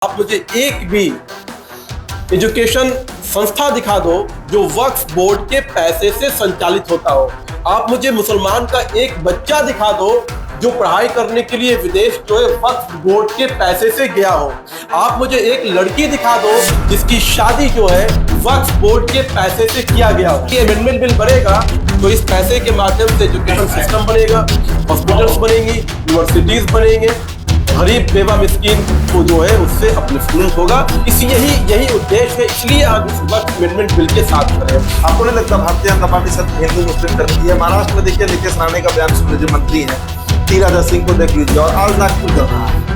आप मुझे एक भी एजुकेशन संस्था दिखा दो जो वक्फ बोर्ड के पैसे से संचालित होता हो। आप मुझे मुसलमान का एक बच्चा दिखा दो जो पढ़ाई करने के लिए विदेश जो है वक्फ बोर्ड के पैसे से गया हो। आप मुझे एक लड़की दिखा दो जिसकी शादी जो है वक्फ बोर्ड के पैसे से किया गया हो। ये अमेंडमेंट बिल बनेगा तो इस पैसे के माध्यम से एजुकेशन सिस्टम बनेगा, हॉस्पिटल्स बनेंगी, यूनिवर्सिटीज बनेंगे, गरीब बेवा मिस्कीन को जो है उससे अपलिफ्टमेंट होगा। यही उद्देश्य है, इसलिए आप इस वक्त अमेंडमेंट बिल के साथ करें। आपको नहीं लगता भारतीय जनता पार्टी सब हिंदू मुस्लिम करती है? महाराष्ट्र में देखिए नीतीश राणे का बयान सुन लीजिए, मंत्री है तीराधर सिंह को देख लीजिए, और आज नागपुर कर रहा है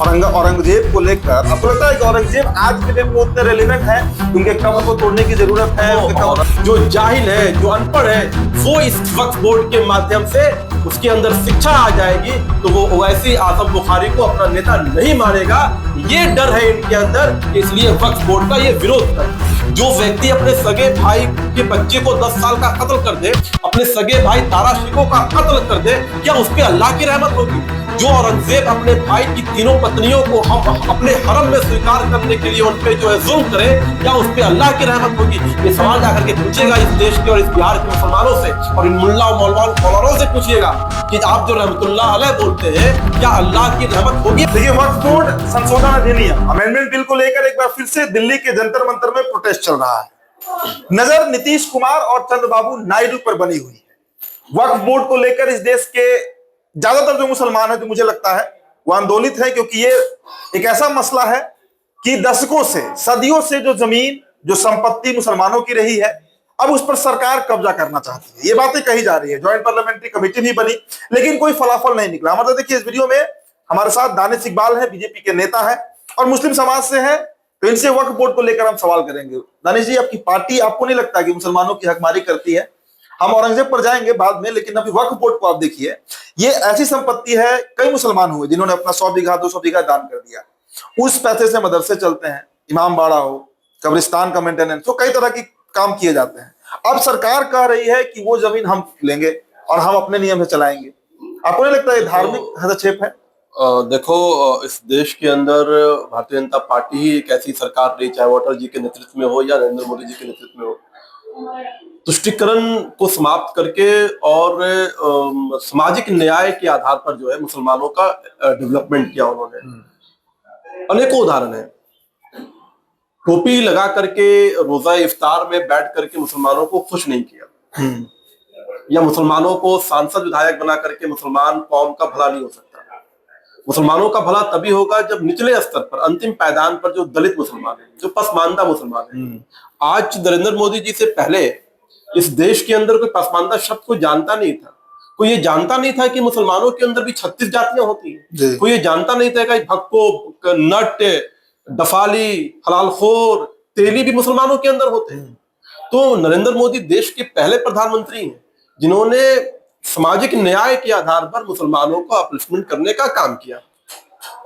औरंगजेब को लेकर। आपको लगता है कि औरंगजेब आज के दिन उतने रेलिवेंट है? उनके कमर को तोड़ने की जरूरत है? जो जाहिल है, जो अनपढ़ है, वो इस वक्फ बोर्ड के माध्यम से उसके अंदर शिक्षा आ जाएगी तो वो ओवैसी आजम बुखारी को अपना नेता नहीं मानेगा। ये डर है इनके अंदर, इसलिए वक्फ बोर्ड का ये विरोध कर। जो व्यक्ति अपने सगे भाई के बच्चे को 10 साल का कत्ल कर दे, अपने सगे भाई तारा शिको का कत्ल कर दे, क्या उस पर अल्लाह की रहमत होगी? जो औरंगजेब अपने भाई की तीनों पत्नियों को हम अपने हरम में स्वीकार करने के लिए उन पे जो है जुल्म करे, क्या उस पे अल्लाह की रहमत होगी? ये सवाल जाकर के पूछिएगा इस देश के और इस बिहार के मुसलमानों से, और इन मुल्ला मौलानों से पूछिएगा कि आप जो रहमतुल्लाह अलैह बोलते हैं, क्या अल्लाह की रहमत होगी? देखिए, वक्फ बोर्ड संशोधन अधिनियम अमेंडमेंट बिल को लेकर एक बार फिर से दिल्ली के जंतर मंतर में प्रोटेस्ट चल रहा है। नजर नीतीश कुमार और चंद्रबाबू नायडू पर बनी हुई है। वक्फ बोर्ड को लेकर इस देश के ज्यादातर जो मुसलमान है, जो मुझे लगता है वो आंदोलित है, क्योंकि ये एक ऐसा मसला है कि दशकों से, सदियों से जो जमीन, जो संपत्ति मुसलमानों की रही है, अब उस पर सरकार कब्जा करना चाहती है। ये बातें कही जा रही है, ज्वाइंट पार्लियामेंट्री कमेटी भी बनी, लेकिन कोई फलाफल नहीं निकला। मतलब देखिए, इस वीडियो में हमारे साथ दानिश इकबाल है, बीजेपी के नेता है और मुस्लिम समाज से है, तो इनसे वक्फ बोर्ड को लेकर हम सवाल करेंगे। दानिश जी, आपकी पार्टी, आपको नहीं लगता कि मुसलमानों की हकमारी करती है? हम औरंगजेब पर जाएंगे बाद में, लेकिन अभी वक्फ बोर्ड को आप देखिए, ये ऐसी संपत्ति है, कई मुसलमान हुए जिन्होंने अपना 100 बीघा 200 बीघा दान कर दिया। उस पैसे से मदरसे चलते हैं, इमाम बाड़ा हो, कब्रिस्तान का मेंटेनेंस हो, कई तरह के काम किए जाते हैं। अब सरकार कह रही है कि वो जमीन हम लेंगे और हम अपने नियम से चलाएंगे। आपको नहीं लगता ये धार्मिक हस्तक्षेप है? देखो, इस देश के अंदर भारतीय जनता पार्टी ही एक ऐसी सरकार रही, चाहे वो अटल जी के नेतृत्व में हो या नरेंद्र मोदी जी के नेतृत्व में हो, तुष्टिकरण को समाप्त करके और सामाजिक न्याय के आधार पर जो है मुसलमानों का डेवलपमेंट किया उन्होंने। अनेकों उदाहरण है। टोपी लगा करके रोजा इफ्तार में बैठ करके मुसलमानों को खुश नहीं किया, या मुसलमानों को सांसद विधायक बना करके मुसलमान कौम का भला नहीं हो सकता। मुसलमानों का भला तभी होगा जब निचले स्तर पर, अंतिम पायदान पर जो दलित मुसलमान है, जो पसमानदा मुसलमान है। आज नरेंद्र मोदी जी से पहले इस देश के अंदर कोई पसमानदा शब्द को जानता नहीं था। कोई ये जानता नहीं था कि मुसलमानों के अंदर भी 36 जातियां होती हैं। कोई ये जानता नहीं था कि भक्को, नट, दफाली, हलालखोर, तेली भी मुसलमानों के अंदर होते हैं। तो नरेंद्र मोदी देश के पहले प्रधानमंत्री हैं जिन्होंने सामाजिक न्याय के आधार पर मुसलमानों को अपलिफ्टमेंट करने का काम किया,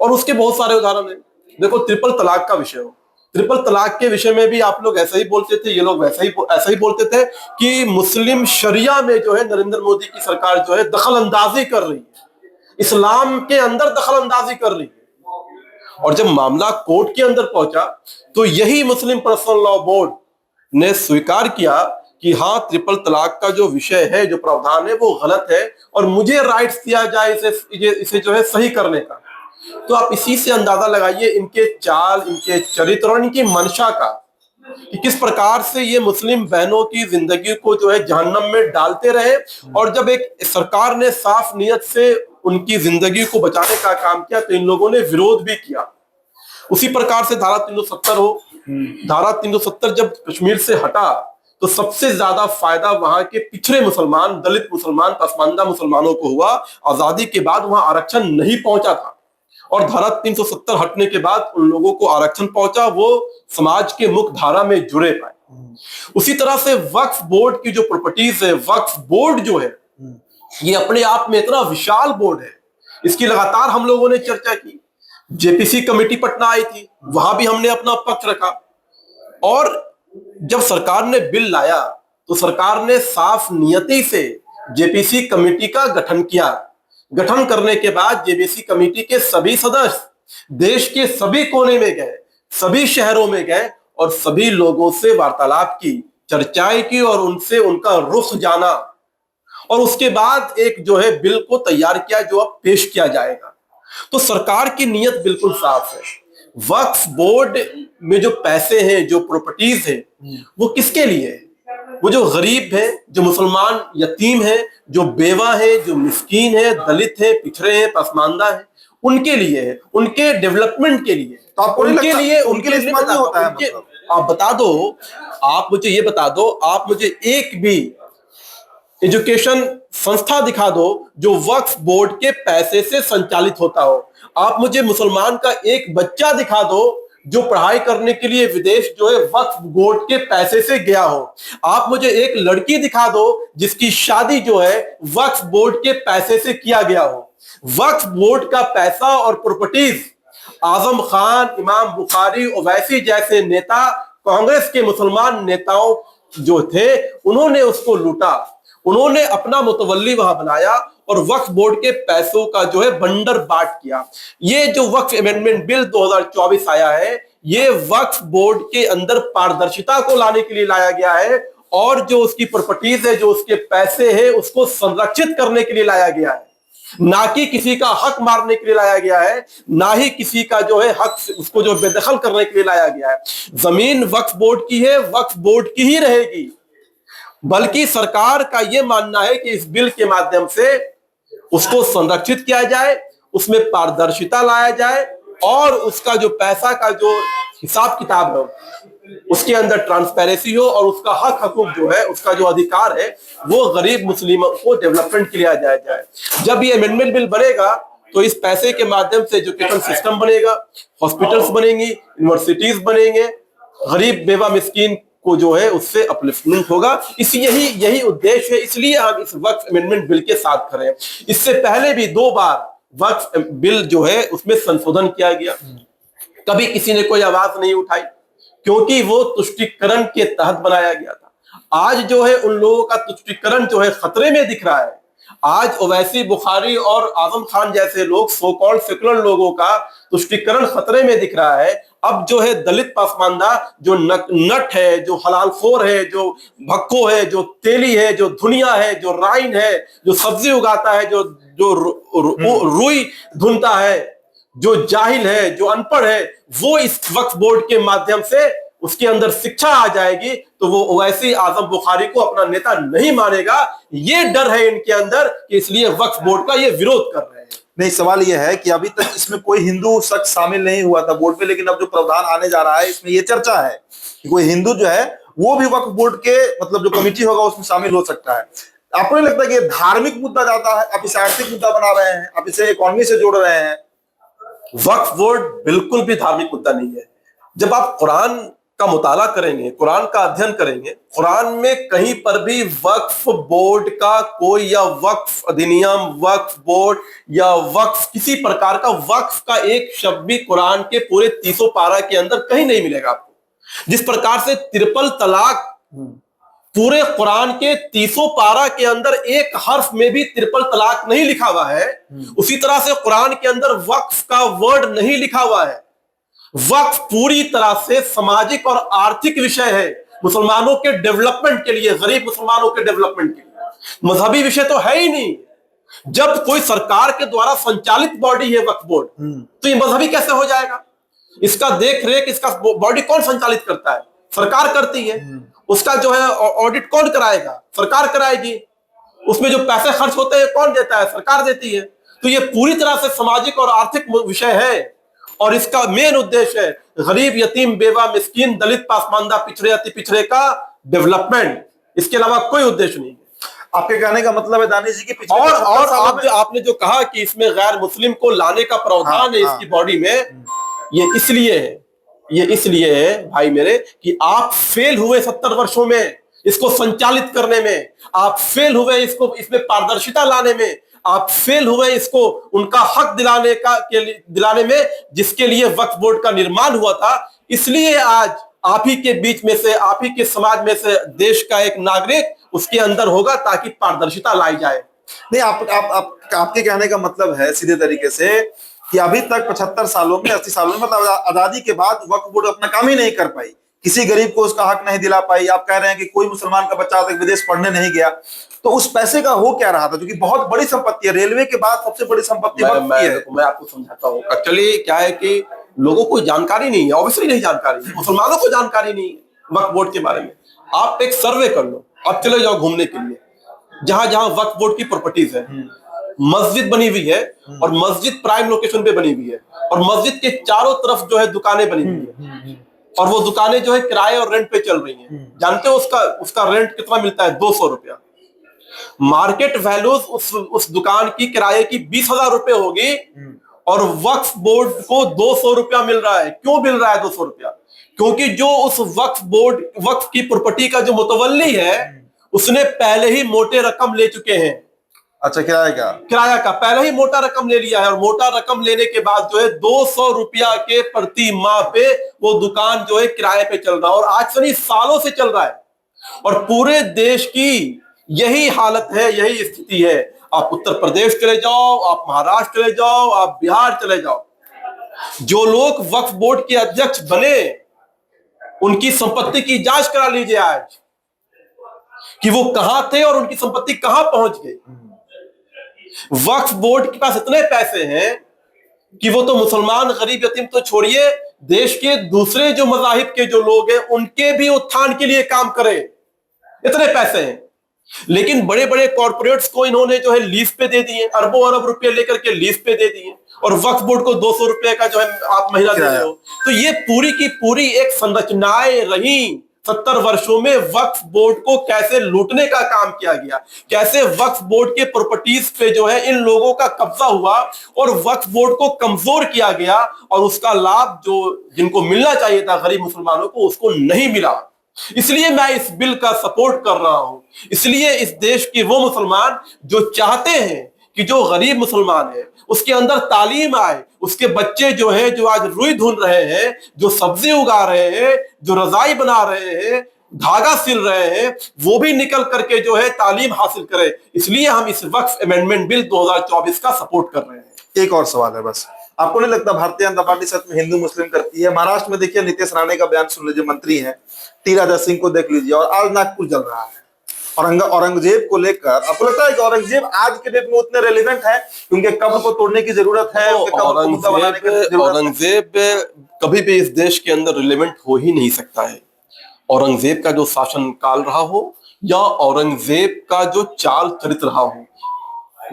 और उसके बहुत सारे उदाहरण हैं। देखो, ट्रिपल तलाक का विषय हो, ट्रिपल तलाक के विषय में भी आप लोग ऐसा ही बोलते थे, ये लोग ऐसा ही बोलते थे कि मुस्लिम शरिया में जो है नरेंद्र मोदी की सरकार जो है दखल अंदाजी कर रही है, इस्लाम के अंदर दखल अंदाजी कर रही है। और जब मामला कोर्ट के अंदर पहुंचा तो यही मुस्लिम पर्सनल लॉ बोर्ड ने स्वीकार किया कि हाँ, ट्रिपल तलाक का जो विषय है, जो प्रावधान है, वो गलत है और मुझे राइट्स दिया जाए इसे जो है सही करने का। तो आप इसी से अंदाजा लगाइए इनके चाल, इनके चरित्र और इनकी मंशा का, कि किस प्रकार से ये मुस्लिम बहनों की जिंदगी को जो है जहन्नम में डालते रहे, और जब एक सरकार ने साफ नियत से उनकी जिंदगी को बचाने का काम किया तो इन लोगों ने विरोध भी किया। उसी प्रकार से धारा 370 हो, धारा 370 जब कश्मीर से हटा तो सबसे ज्यादा फायदा वहां के पिछड़े मुसलमान, दलित मुसलमान, पसमानदा मुसलमानों को हुआ। आजादी के बाद वहां आरक्षण नहीं पहुंचा था, और धारा 370 हटने के बाद उन लोगों को आरक्षण पहुंचा, वो समाज के मुख्य धारा में जुड़े पाए। उसी तरह से वक्फ बोर्ड की जो प्रॉपर्टीज है, वक्फ बोर्ड जो है, ये अपने आप में इतना विशाल बोर्ड है, इसकी लगातार हम लोगों ने चर्चा की। जेपीसी कमेटी पटना आई थी, वहां भी हमने अपना पक्ष रखा, और जब सरकार ने बिल लाया तो सरकार ने साफ नियति से जेपीसी कमेटी का गठन किया। गठन करने के बाद जेपीसी कमेटी के सभी सदस्य देश के सभी कोने में गए, सभी शहरों में गए और सभी लोगों से वार्तालाप की, चर्चाएं की और उनसे उनका रुख जाना और उसके बाद एक जो है बिल को तैयार किया जो अब पेश किया जाएगा। तो सरकार की नीयत बिल्कुल साफ है। वक्फ बोर्ड में जो पैसे हैं, जो प्रॉपर्टीज है, वो किसके लिए है? वो जो गरीब है, जो मुसलमान यतीम है, जो बेवा है, जो मिस्कीन है, दलित है, पिछड़े हैं, पसमानदा है, उनके लिए है, उनके डेवलपमेंट के लिए। तो आपको नहीं लगता उनके लिए इस्तेमाल नहीं होता है? मतलब आप बता दो, आप मुझे ये बता दो, आप मुझे एक भी एजुकेशन संस्था दिखा दो जो वक्फ बोर्ड के पैसे से संचालित होता हो। आप मुझे मुसलमान का एक बच्चा दिखा दो जो पढ़ाई करने के लिए विदेश जो है वक्फ बोर्ड के पैसे से गया हो। आप मुझे एक लड़की दिखा दो जिसकी शादी जो है वक्फ बोर्ड के पैसे से किया गया हो। वक्फ बोर्ड का पैसा और प्रॉपर्टीज आजम खान, इमाम बुखारी, ओवैसी जैसे नेता, कांग्रेस के मुसलमान नेताओं जो थे, उन्होंने उसको लूटा, उन्होंने अपना मुतवल्ली वहां बनाया और वक्फ बोर्ड के पैसों का जो है बंडर बांट किया। ये जो वक्फ अमेंडमेंट बिल 2024 आया है, ये वक्फ बोर्ड के अंदर पारदर्शिता को लाने के लिए लाया गया है और जो उसकी प्रॉपर्टीज है, जो उसके पैसे हैं, उसको संरक्षित करने के लिए लाया गया है, ना कि किसी का हक मारने के लिए लाया गया है, ना ही किसी का जो है हक उसको जो बेदखल करने के लिए लाया गया है। जमीन वक्फ बोर्ड की है, वक्फ बोर्ड की ही रहेगी। बल्कि सरकार का यह मानना है कि इस बिल के माध्यम से उसको संरक्षित किया जाए, उसमें पारदर्शिता लाया जाए और उसका जो पैसा का जो हिसाब किताब है उसके अंदर ट्रांसपेरेंसी हो और उसका हकूक जो है, उसका जो अधिकार है, वो गरीब मुस्लिमों को डेवलपमेंट के लिए आ जाए। जब ये अमेंडमेंट बिल बनेगा तो इस पैसे के माध्यम से एजुकेशन सिस्टम बनेगा, हॉस्पिटल्स बनेंगी, यूनिवर्सिटीज बनेंगे, गरीब बेवा मिस्कीन को जो है उससे अपलिफ्टमेंट होगा। यही उद्देश्य है, इसलिए हम इस वक्फ अमेंडमेंट बिल के साथ खड़े हैं। इससे पहले भी 2 बार वक्फ बिल जो है उसमें संशोधन किया गया, कभी किसी ने कोई आवाज नहीं उठाई क्योंकि वो तुष्टीकरण के तहत बनाया गया था। आज जो है उन लोगों का तुष्टीकरण जो है खतरे में दिख रहा है। आज ओवैसी, बुखारी और आजम खान जैसे लोग, सो कॉल्ड सेकुलर लोगों का तुष्टीकरण खतरे में दिख रहा है। अब जो है दलित पसमानदा जो नट है, जो हलालखोर है, जो भक्को है, जो तेली है, जो धुनिया है, जो राइन है, जो सब्जी उगाता है, जो रुई धुनता है, जो जाहिल है, जो अनपढ़ है, वो इस वक्फ बोर्ड के माध्यम से उसके अंदर शिक्षा आ जाएगी तो वो ओवैसी, आजम बुखारी को अपना नेता नहीं मानेगा। ये डर है इनके अंदर कि इसलिए वक्फ बोर्ड का ये विरोध कर रहे हैं। नहीं, सवाल यह है कि अभी तक इसमें कोई हिंदू शख्स शामिल नहीं हुआ था बोर्ड पे, लेकिन अब जो प्रावधान आने जा रहा है इसमें यह चर्चा है कि कोई हिंदू जो है वो भी वक्फ बोर्ड के मतलब जो कमेटी होगा उसमें शामिल हो सकता है। आपको नहीं लगता कि ये धार्मिक मुद्दा ज्यादा है? आप इसे आर्थिक मुद्दा बना रहे हैं, आप इसे इकोनॉमी से जोड़ रहे हैं। वक्फ बोर्ड बिल्कुल भी धार्मिक मुद्दा नहीं है। जब आप कुरान का मुताला करेंगे, कुरान का अध्ययन करेंगे, कुरान में कहीं पर भी वक्फ बोर्ड का कोई, या वक्फ अधिनियम, वक्फ बोर्ड या वक्फ किसी प्रकार का वक्फ का एक शब्द भी कुरान के पूरे 300 पारा के अंदर कहीं नहीं मिलेगा आपको। जिस प्रकार से ट्रिपल तलाक पूरे कुरान के 300 पारा के अंदर एक हर्फ में भी ट्रिपल तलाक नहीं लिखा हुआ है, उसी तरह से कुरान के अंदर वक्फ का वर्ड नहीं लिखा हुआ है। वक्फ पूरी तरह से सामाजिक और आर्थिक विषय है, मुसलमानों के डेवलपमेंट के लिए, गरीब मुसलमानों के डेवलपमेंट के लिए। मजहबी विषय तो है ही नहीं। जब कोई सरकार के द्वारा संचालित बॉडी है वक्फ बोर्ड, तो ये मजहबी कैसे हो जाएगा? इसका देख रेख, इसका बॉडी कौन संचालित करता है? सरकार करती है। उसका जो है ऑडिट कौन कराएगा? सरकार कराएगी। उसमें जो पैसे खर्च होते हैं कौन देता है? सरकार देती है। तो ये पूरी तरह से सामाजिक और आर्थिक विषय है और इसका मेन उद्देश्य है गरीब, यतीम, बेवा, मिस्कीन, दलित, पासमानदा, पिछड़े, अति पिछड़े का डेवलपमेंट। इसके अलावा कोई उद्देश्य नहीं है। आपके कहने का मतलब है दानिश जी की और आपने जो कहा कि इसमें गैर मुस्लिम को लाने का प्रावधान है इसकी बॉडी में, ये इसलिए है भाई मेरे कि आप फेल हुए 70 वर्षों में इसको संचालित करने में, आप फेल हुए इसको इसमें पारदर्शिता लाने में, आप फेल हुए इसको उनका हक दिलाने में जिसके लिए वक्फ बोर्ड का निर्माण हुआ था। इसलिए आज आप ही के बीच में से, आप ही के समाज में से देश का एक नागरिक उसके अंदर होगा ताकि पारदर्शिता लाई जाए। नहीं, आपके कहने का मतलब है सीधे तरीके से कि अभी तक 75 सालों में 80 सालों में मतलब आजादी के बाद वक्फ बोर्ड अपना काम ही नहीं कर पाई, किसी गरीब को उसका हक नहीं दिला पाई। आप कह रहे हैं कि कोई मुसलमान का बच्चा तक विदेश पढ़ने नहीं गया, तो उस पैसे का हो क्या रहा था, जो कि बहुत बड़ी संपत्ति है, रेलवे के बाद सबसे बड़ी संपत्ति वक्फ की है। मैं आपको समझाता हूँ। एक्चुअली क्या है कि लोगों को जानकारी नहीं है, ऑब्वियसली नहीं जानकारी है, मुसलमानों को जानकारी नहीं है वक्फ बोर्ड के बारे में। आप एक सर्वे कर लो, आप चले जाओ घूमने के लिए जहां जहां वक्फ बोर्ड की प्रॉपर्टीज है, मस्जिद बनी हुई है और मस्जिद प्राइम लोकेशन पे बनी हुई है और मस्जिद के चारों तरफ जो है दुकानें बनी हुई है और वो दुकानें जो है किराए और रेंट पे चल रही हैं। जानते हो उसका रेंट कितना मिलता है? 200 रुपया। मार्केट वैल्यूज उस दुकान की किराए की 20,000 रुपए होगी और वक्फ बोर्ड को 200 रुपया मिल रहा है। क्यों मिल रहा है 200 रुपया? क्योंकि जो उस वक्फ की प्रॉपर्टी का जो मुतवल्ली है उसने पहले ही मोटे रकम ले चुके हैं। अच्छा, किराया का पहले ही मोटा रकम ले लिया है और मोटा रकम लेने के बाद जो है 200 रुपया के प्रति माह पे वो दुकान जो है किराए पे चल रहा है और आज से नहीं सालों से चल रहा है। और पूरे देश की यही हालत है, यही स्थिति है। आप उत्तर प्रदेश चले जाओ, आप महाराष्ट्र चले जाओ, आप बिहार चले जाओ, जो लोग वक्फ बोर्ड के अध्यक्ष बने उनकी संपत्ति की जांच करा लीजिए आज कि वो कहां थे और उनकी संपत्ति कहां पहुंच गई। वक्फ बोर्ड के पास इतने पैसे हैं कि वो तो मुसलमान गरीब यतीम तो छोड़िए, देश के दूसरे जो मज़ाहिब के जो लोग हैं उनके भी उत्थान के लिए काम करे, इतने पैसे हैं। लेकिन बड़े बड़े कॉर्पोरेट्स को इन्होंने जो है लीज पे दे दिए, अरबों अरब रुपए लेकर के लीज पे दे दिए और वक्फ बोर्ड को 200 रुपए का जो है आप महीना दे रहे हो। तो ये पूरी की पूरी एक संरचनाएं रही 70 वर्षों में वक्फ बोर्ड को कैसे लूटने का काम किया गया, कैसे वक्फ बोर्ड के प्रॉपर्टीज पे जो है इन लोगों का कब्जा हुआ और वक्फ बोर्ड को कमजोर किया गया और उसका लाभ जो जिनको मिलना चाहिए था गरीब मुसलमानों को उसको नहीं मिला। इसलिए मैं इस बिल का सपोर्ट कर रहा हूं। इसलिए इस देश के वो मुसलमान जो चाहते हैं कि जो गरीब मुसलमान है उसके अंदर तालीम आए, उसके बच्चे जो है जो आज रुई धुन रहे हैं, जो सब्जी उगा रहे हैं, जो रजाई बना रहे हैं, धागा सिल रहे हैं, वो भी निकल करके जो है तालीम हासिल करे। इसलिए हम इस वक्फ अमेंडमेंट बिल 2024 का सपोर्ट कर रहे हैं। एक और सवाल है बस, आपको नहीं लगता भारतीय जनता पार्टी सच में हिंदू मुस्लिम करती है? महाराष्ट्र में देखिए नीतीश राणे का बयान सुन लीजिए, मंत्री हैं, टी राजा सिंह को देख लीजिए, और आज नागपुर चल रहा है औरंगजेब को लेकर। आपको लगता है कि औरंगजेब आज के डेट में उतने रेलिवेंट है कि उनके कब्र को तोड़ने की जरूरत है? औरंगजेब कभी भी इस देश के अंदर रिलेवेंट हो ही नहीं सकता है। औरंगजेब का जो शासन काल रहा हो या औरंगजेब का जो चाल चरित्र रहा हो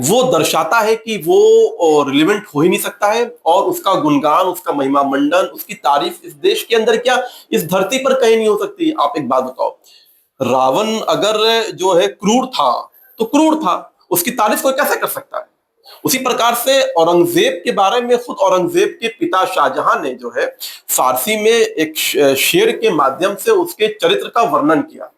वो दर्शाता है कि वो रिलेवेंट हो ही नहीं सकता है और उसका गुणगान, उसका महिमा मंडन, उसकी तारीफ इस देश के अंदर क्या इस धरती पर कहीं नहीं हो सकती। आप एक बात बताओ, रावण अगर जो है क्रूर था तो क्रूर था, उसकी तारीफ कोई कैसे कर सकता है? उसी प्रकार से औरंगजेब के बारे में खुद औरंगजेब के पिता शाहजहां ने जो है फारसी में एक शेर के माध्यम से उसके चरित्र का वर्णन किया।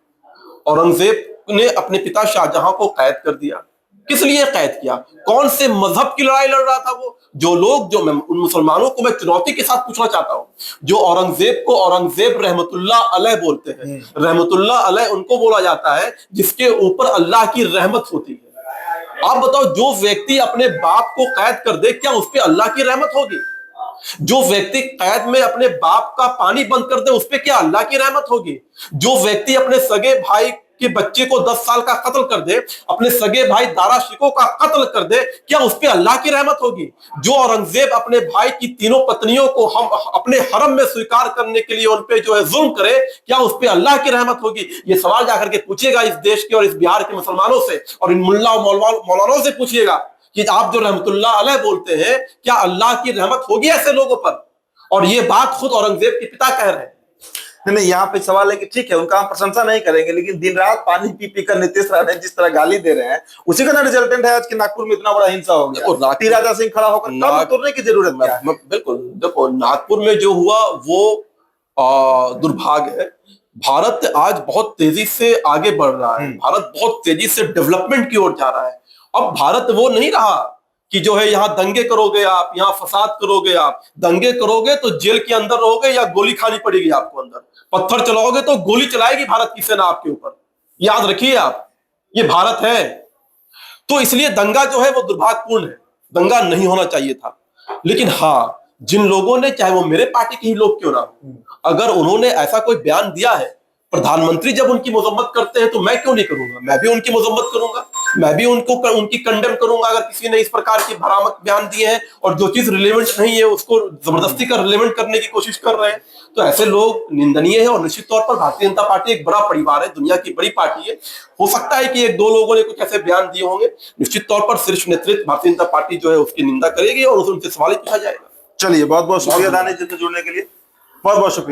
औरंगजेब ने अपने पिता शाहजहां को कैद कर दिया। किस लिए कैद किया? कौन से मजहब की लड़ाई लड़ रहा था वो? जो लोग जो मैं उन मुसलमानों को मैं चुनौती के साथ पूछना चाहता हूं जो औरंगजेब को औरंगजेब रहमतुल्लाह अलैह बोलते हैं। रहमतुल्लाह अलैह उनको बोला जाता है जिसके ऊपर अल्लाह की रहमत होती है। आप बताओ, जो व्यक्ति अपने बाप को कैद कर दे क्या उस पर अल्लाह की रहमत होगी? जो व्यक्ति कैद में अपने बाप का पानी बंद कर दे उस पर क्या अल्लाह की रहमत होगी? जो व्यक्ति अपने सगे भाई के बच्चे को 10 साल का कत्ल कर दे, अपने सगे भाई दारा शिको का कत्ल कर दे, क्या उस पे अल्लाह की रहमत होगी? जो औरंगजेब अपने भाई की तीनों पत्नियों को हम अपने हरम में स्वीकार करने के लिए उन पे जो है जुल्म करे, क्या उस पे अल्लाह की रहमत होगी? ये सवाल जाकर के पूछिएगा इस देश के और इस बिहार के मुसलमानों से और इन मुल्ला मौलानों से पूछिएगा कि आप जो रहमतुल्लाह अलैह बोलते हैं क्या अल्लाह की रहमत होगी ऐसे लोगों पर? और ये बात खुद औरंगजेब के पिता कह रहे हैं। नहीं, यहाँ पे सवाल है कि ठीक है उनका हम प्रशंसा नहीं करेंगे, लेकिन दिन रात पानी पी पी कर नीतीश राणे जिस तरह गाली दे रहे हैं उसी का रिजल्टेंट है आज कि नागपुर में इतना बड़ा हिंसा हो गया। टी राजा सिंह खड़ा होकर कब तोड़ने की जरूरत है? बिल्कुल, देखो नागपुर में जो हुआ वो दुर्भाग्य है। भारत आज बहुत तेजी से आगे बढ़ रहा है, भारत बहुत तेजी से डेवलपमेंट की ओर जा रहा है। अब भारत वो नहीं रहा कि जो है यहाँ दंगे करोगे आप, यहाँ फसाद करोगे आप। दंगे करोगे तो जेल के अंदर रहोगे या गोली खानी पड़ेगी आपको अंदर। पत्थर चलाओगे तो गोली चलाएगी भारत की सेना आपके ऊपर, याद रखिए आप, ये भारत है। तो इसलिए दंगा जो है वो दुर्भाग्यपूर्ण है, दंगा नहीं होना चाहिए था। लेकिन हाँ, जिन लोगों ने, चाहे वो मेरे पार्टी के ही लोग क्यों ना हो, अगर उन्होंने ऐसा कोई बयान दिया है, प्रधानमंत्री जब उनकी मजम्मत करते हैं तो मैं क्यों नहीं करूंगा, मैं भी उनकी मजम्मत करूंगा, मैं भी उनकी कंडेम करूंगा अगर किसी ने इस प्रकार की भ्रामक बयान दिए हैं और जो चीज रिलेवेंट नहीं है उसको जबरदस्ती का रिलेवेंट करने की कोशिश कर रहे हैं। तो ऐसे लोग निंदनीय है और निश्चित तौर पर भारतीय जनता पार्टी एक बड़ा परिवार है, दुनिया की बड़ी पार्टी है। हो सकता है कि एक दो लोगों ने कुछ ऐसे बयान दिए होंगे, निश्चित तौर पर शीर्ष नेतृत्व भारतीय जनता पार्टी जो है उसकी निंदा करेगी और उनसे सवाल पूछा जाएगा। चलिए, बहुत बहुत शुक्रिया दानिश जी से जुड़ने के लिए, बहुत बहुत शुक्रिया।